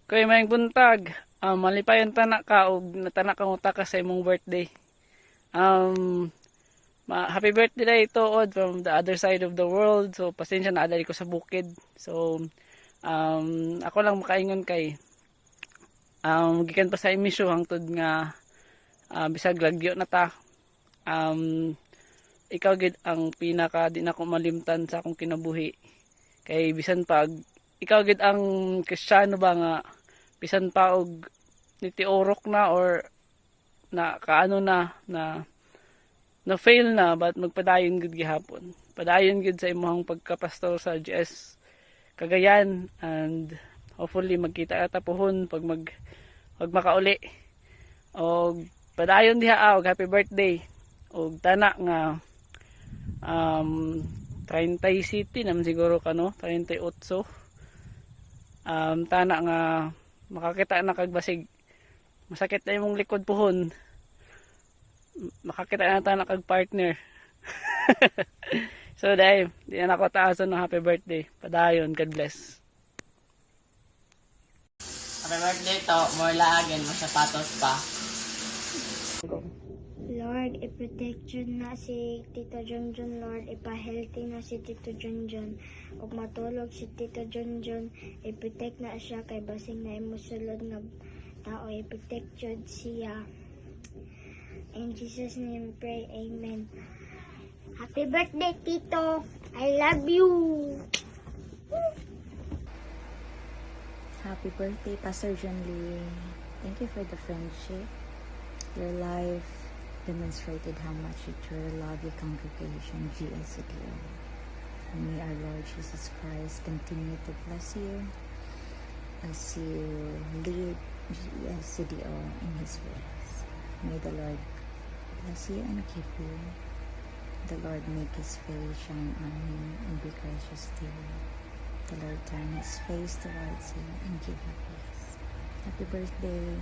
Kay may buntag, malipayon tanak ka og natanak kang uta ka sa imong birthday. Um, Happy birthday to Od from the other side of the world. So pasensya na adali ko sa bukid. So ako lang makaingon kay gikan pa sa emisyo hangtod nga bisag lagyo na ta. Um, Ikaw gid ang pinaka di na ko malimtan sa akong kinabuhi. Kay bisan pag ikaw gid ang Kristiyano ba nga bisan pa og nitiorok na or na kaano na fail na but magpadayon gud gihapon. Padayon gud sa imong pagkapastor sa GS Cagayan and hopefully magkita ta pohon pag makauli. Og padayon diha og happy birthday. Og tana nga 30 city naman siguro ka no, 38. Tana nga makakita na kag basig masakit na imong likod pohon. Makakita na tayo kag partner. So dahil di na ako taasan ng happy birthday. Padayon, God bless. Happy birthday to, more laagin, mo sapatos pa. Lord, i-protect yun na si Tito Junjun, Lord. Ipa-healthy na si Tito Junjun. Ug matulog si Tito Junjun, i-protect na siya kay basing na imusulod na tao. I-protect yun siya. In Jesus' name pray, amen. Happy birthday, Tito! I love you! Happy birthday, Pastor John Lee. Thank you for the friendship. Your life demonstrated how much you truly love your congregation, GSCDO. And may our Lord Jesus Christ continue to bless you as you lead GSCDO in His ways. May the Lord bless you and keep you. The Lord make His face shine on you and be gracious to you. The Lord turn His face towards you and give you peace. Happy birthday.